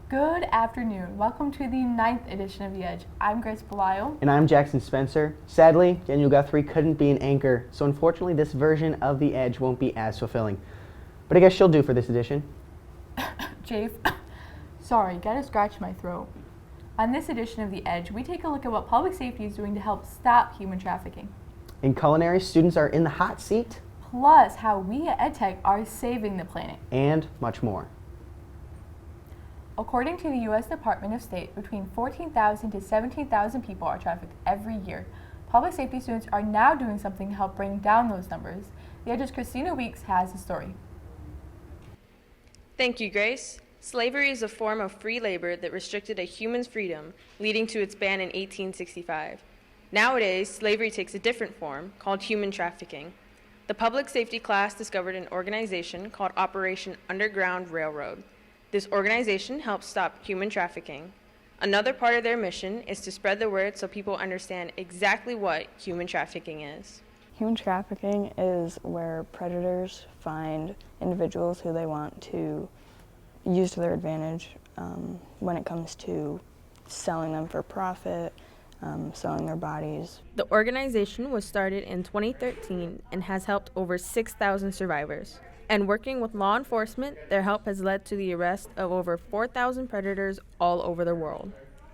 Good afternoon. Welcome to the 9th edition of The Edge. I'm Grace Belisle. And I'm Jackson Spencer. Sadly, Daniel Guthrie couldn't be an anchor, so unfortunately this version of The Edge won't be as fulfilling. But I guess she'll do for this edition. Jafe, sorry, gotta scratch my throat. On this edition of The Edge, we take a look at what public safety is doing to help stop human trafficking. In Culinary, students are in the hot seat. Plus, how we at EdTech are saving the planet. And much more. According to the U.S. Department of State, between 14,000 to 17,000 people are trafficked every year. Public safety students are now doing something to help bring down those numbers. The Edge's Christina Weeks has the story. Thank you, Grace. Slavery is a form of free labor that restricted a human's freedom, leading to its ban in 1865. Nowadays, slavery takes a different form, called human trafficking. The public safety class discovered an organization called Operation Underground Railroad. This organization helps stop human trafficking. Another part of their mission is to spread the word so people understand exactly what human trafficking is. Human trafficking is where predators find individuals who they want to use to their advantage when it comes to selling them for profit, selling their bodies. The organization was started in 2013 and has helped over 6,000 survivors. And working with law enforcement, their help has led to the arrest of over 4,000 predators all over the world.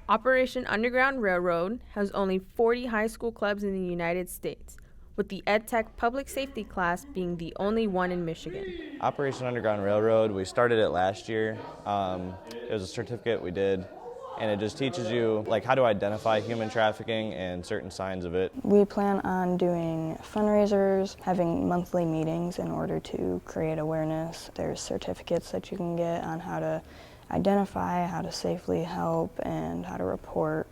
Operation Underground Railroad has only 40 high school clubs in the United States, with the EdTech public safety class being the only one in Michigan. Operation Underground Railroad, we started it last year. It was a certificate we did, and it just teaches you how to identify human trafficking and certain signs of it. We plan on doing fundraisers, having monthly meetings in order to create awareness. There's certificates that you can get on how to identify, how to safely help, and how to report,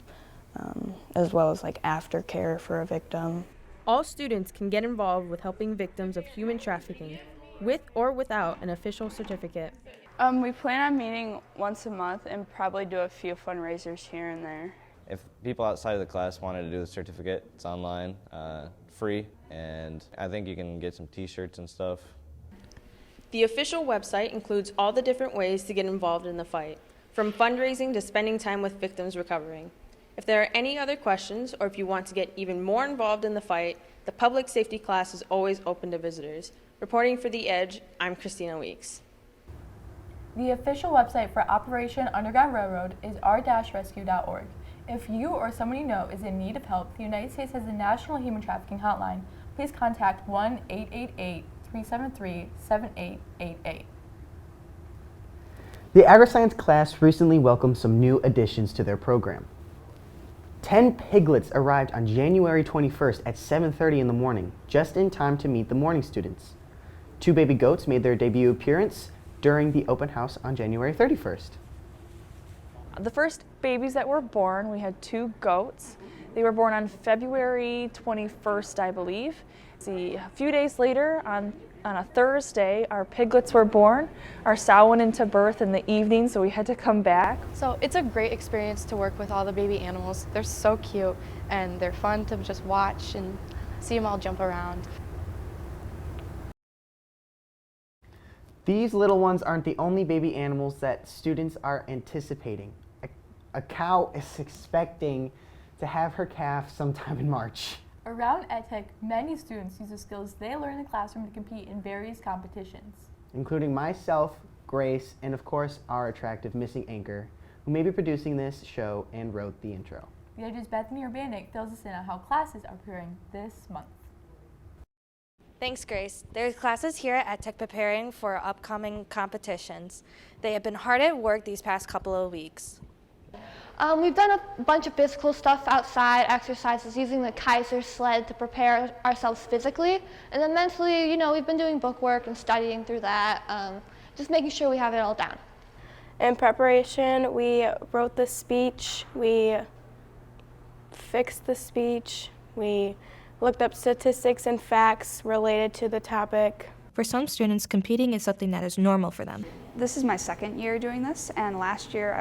as well as aftercare for a victim. All students can get involved with helping victims of human trafficking, with or without an official certificate. We plan on meeting once a month and probably do a few fundraisers here and there. If people outside of the class wanted to do the certificate, it's online, free, and I think you can get some t-shirts and stuff. The official website includes all the different ways to get involved in the fight, from fundraising to spending time with victims recovering. If there are any other questions, or if you want to get even more involved in the fight, the public safety class is always open to visitors. Reporting for The Edge, I'm Christina Weeks. The official website for Operation Underground Railroad is r-rescue.org. If you or someone you know is in need of help, the United States has a National Human Trafficking Hotline. Please contact 1-888-373-7888. The agriscience class recently welcomed some new additions to their program. 10 piglets arrived on January 21st at 7:30 in the morning, just in time to meet the morning students. 2 baby goats made their debut appearance during the open house on January 31st. The first babies that were born, we had 2 goats. They were born on February 21st, I believe. A few days later, on a Thursday, our piglets were born. Our sow went into birth in the evening, so we had to come back. So it's a great experience to work with all the baby animals. They're so cute and they're fun to just watch and see them all jump around. These little ones aren't the only baby animals that students are anticipating. A cow is expecting to have her calf sometime in March. Around EdTech, many students use the skills they learn in the classroom to compete in various competitions. Including myself, Grace, and of course our attractive missing anchor, who may be producing this show and wrote the intro. The Edge's Bethany Urbanik fills us in on how classes are preparing this month. Thanks, Grace. There's classes here at EdTech preparing for upcoming competitions. They have been hard at work these past couple of weeks. We've done a bunch of physical stuff outside, exercises using the Kaiser sled to prepare ourselves physically. And then mentally, we've been doing book work and studying through that, just making sure we have it all down. In preparation, we wrote the speech, we fixed the speech. We looked up statistics and facts related to the topic. For some students, competing is something that is normal for them. This is my second year doing this, and last year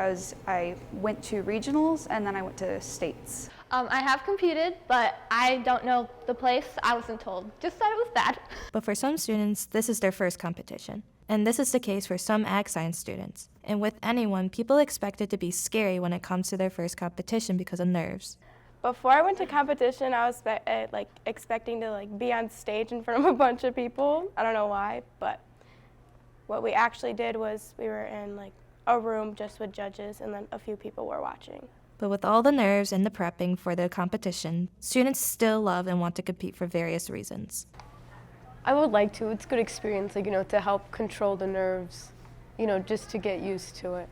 I went to regionals and then I went to states. I have competed, but I don't know the place. I wasn't told. Just that it was bad. But for some students, this is their first competition. And this is the case for some ag science students. And with anyone, people expect it to be scary when it comes to their first competition because of nerves. Before I went to competition, I was expecting to be on stage in front of a bunch of people. I don't know why, but what we actually did was we were in a room just with judges, and then a few people were watching. But with all the nerves and the prepping for the competition, students still love and want to compete for various reasons. I would like to. It's a good experience, to help control the nerves, just to get used to it.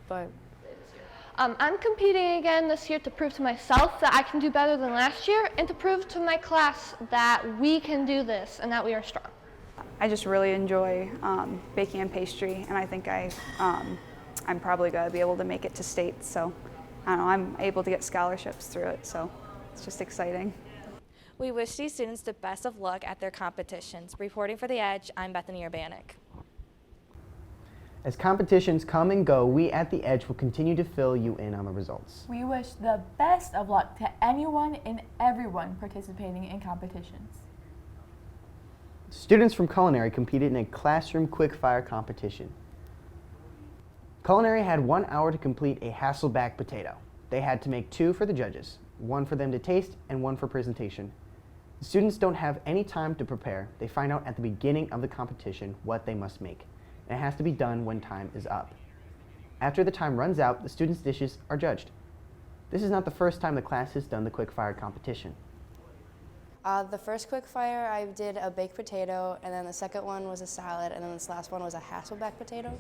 But I'm competing again this year to prove to myself that I can do better than last year, and to prove to my class that we can do this and that we are strong. I just really enjoy baking and pastry, and I think I'm probably going to be able to make it to states. So I don't know, I'm able to get scholarships through it, so it's just exciting. We wish these students the best of luck at their competitions. Reporting for The Edge, I'm Bethany Urbanik. As competitions come and go, we at The Edge will continue to fill you in on the results. We wish the best of luck to anyone and everyone participating in competitions. Students from Culinary competed in a classroom quick-fire competition. Culinary had 1 hour to complete a Hasselback potato. They had to make 2 for the judges, 1 for them to taste and 1 for presentation. The students don't have any time to prepare. They find out at the beginning of the competition what they must make. And it has to be done when time is up. After the time runs out, the students' dishes are judged. This is not the first time the class has done the quick-fire competition. The first quick fire, I did a baked potato, and then the second one was a salad, and then this last one was a Hasselback potato.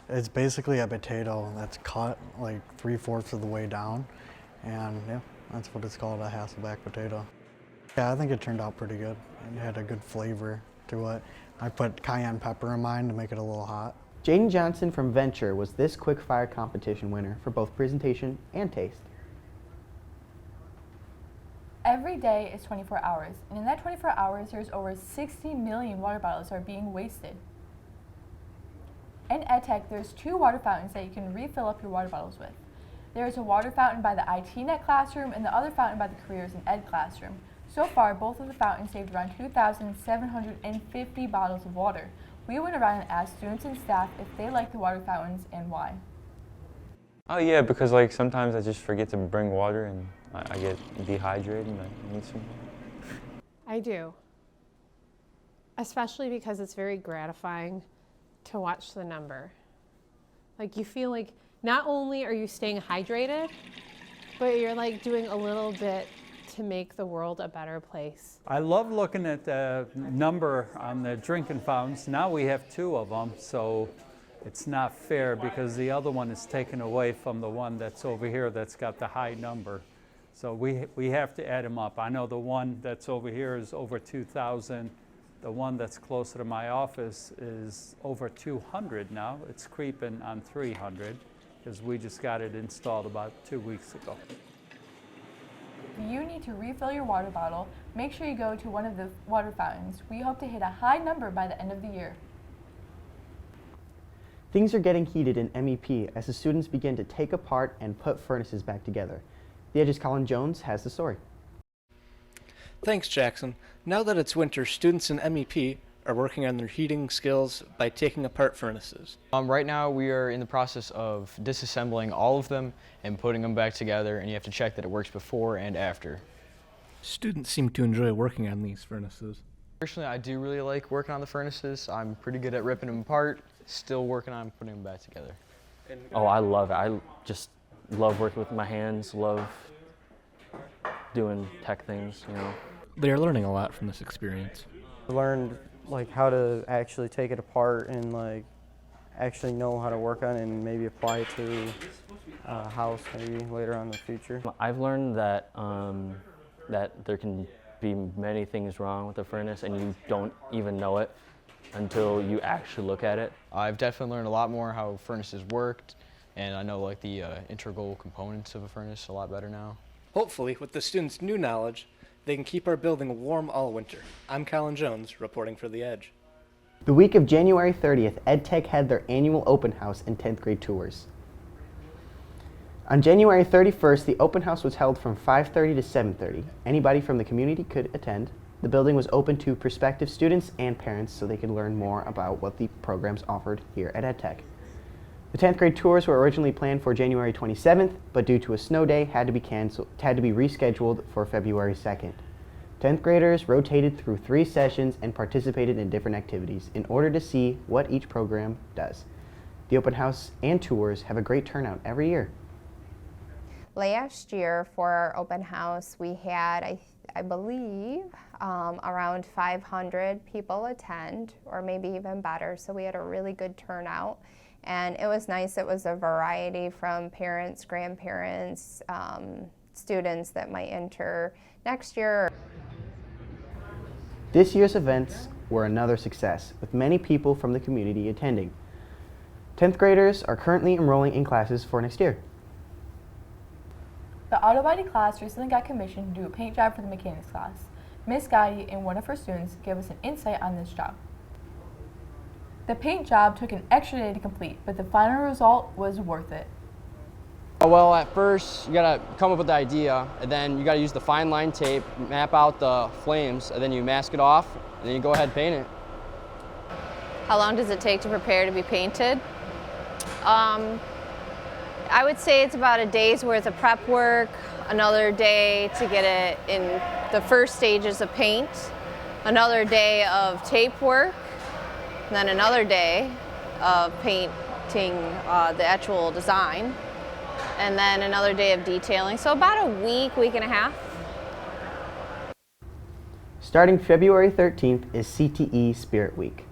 It's basically a potato that's cut 3/4 of the way down, and yeah, that's what it's called, a Hasselback potato. Yeah, I think it turned out pretty good. It had a good flavor to it. I put cayenne pepper in mine to make it a little hot. Jayden Johnson from Venture was this quick-fire competition winner for both presentation and taste. Every day is 24 hours, and in that 24 hours, there's over 60 million water bottles are being wasted. In EdTech, there's 2 water fountains that you can refill up your water bottles with. There's a water fountain by the ITNet classroom and the other fountain by the Careers in Ed classroom. So far, both of the fountains saved around 2,750 bottles of water. We went around and asked students and staff if they like the water fountains and why. Oh yeah, because sometimes I just forget to bring water and I get dehydrated and I need some. I do. Especially because it's very gratifying to watch the number. You feel like not only are you staying hydrated, but you're doing a little bit to make the world a better place. I love looking at the number on the drinking fountains. Now we have 2 of them, so it's not fair because the other one is taken away from the one that's over here that's got the high number. So we have to add them up. I know the one that's over here is over 2,000. The one that's closer to my office is over 200 now. It's creeping on 300 because we just got it installed about 2 weeks ago. If you need to refill your water bottle, make sure you go to one of the water fountains. We hope to hit a high number by the end of the year. Things are getting heated in MEP as the students begin to take apart and put furnaces back together. The Edge's Colin Jones has the story. Thanks, Jackson. Now that it's winter, students in MEP are working on their heating skills by taking apart furnaces. Right now we are in the process of disassembling all of them and putting them back together, and you have to check that it works before and after. Students seem to enjoy working on these furnaces. Personally, I do really like working on the furnaces. I'm pretty good at ripping them apart, still working on putting them back together. Oh, I love it. I just love working with my hands, love doing tech things, They're learning a lot from this experience. I learned how to actually take it apart and actually know how to work on it and maybe apply it to a house maybe later on in the future. I've learned that that there can be many things wrong with the furnace and you don't even know it until you actually look at it. I've definitely learned a lot more how furnaces worked, and I know the integral components of a furnace a lot better now. Hopefully, with the students' new knowledge, they can keep our building warm all winter. I'm Colin Jones, reporting for The Edge. The week of January 30th, EdTech had their annual open house and 10th grade tours. On January 31st, the open house was held from 5:30 to 7:30. Anybody from the community could attend. The building was open to prospective students and parents so they could learn more about what the programs offered here at EdTech. The 10th grade tours were originally planned for January 27th, but due to a snow day, had to be rescheduled for February 2nd. 10th graders rotated through 3 sessions and participated in different activities in order to see what each program does. The open house and tours have a great turnout every year. Last year for our open house, we had, I believe, around 500 people attend, or maybe even better, so we had a really good turnout. And it was nice. It was a variety from parents, grandparents, students that might enter next year. This year's events were another success, with many people from the community attending. 10th graders are currently enrolling in classes for next year. The auto body class recently got commissioned to do a paint job for the mechanics class. Miss Gotti and one of her students gave us an insight on this job. The paint job took an extra day to complete, but the final result was worth it. Well, at first you gotta come up with the idea, and then you gotta use the fine line tape, map out the flames, and then you mask it off, and then you go ahead and paint it. How long does it take to prepare to be painted? I would say it's about a day's worth of prep work, another day to get it in the first stages of paint, another day of tape work, and then another day of painting the actual design, and then another day of detailing. So about a week, week and a half. Starting February 13th is CTE Spirit Week.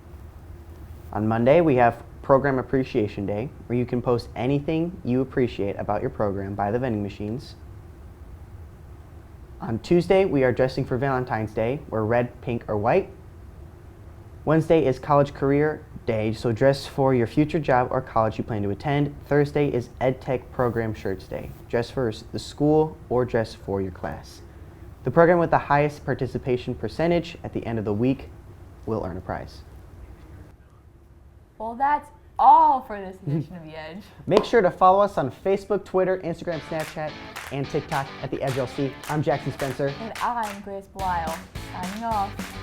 On Monday, we have Program Appreciation Day, where you can post anything you appreciate about your program by the vending machines. On Tuesday, we are dressing for Valentine's Day, where red, pink, or white. Wednesday is College Career Day, so dress for your future job or college you plan to attend. Thursday is EdTech Program Shirts Day. Dress for the school or dress for your class. The program with the highest participation percentage at the end of the week will earn a prize. Well, that's all for this edition of The Edge. Make sure to follow us on Facebook, Twitter, Instagram, Snapchat, and TikTok at The Edge LC. I'm Jackson Spencer. And I'm Grace Belisle, signing off.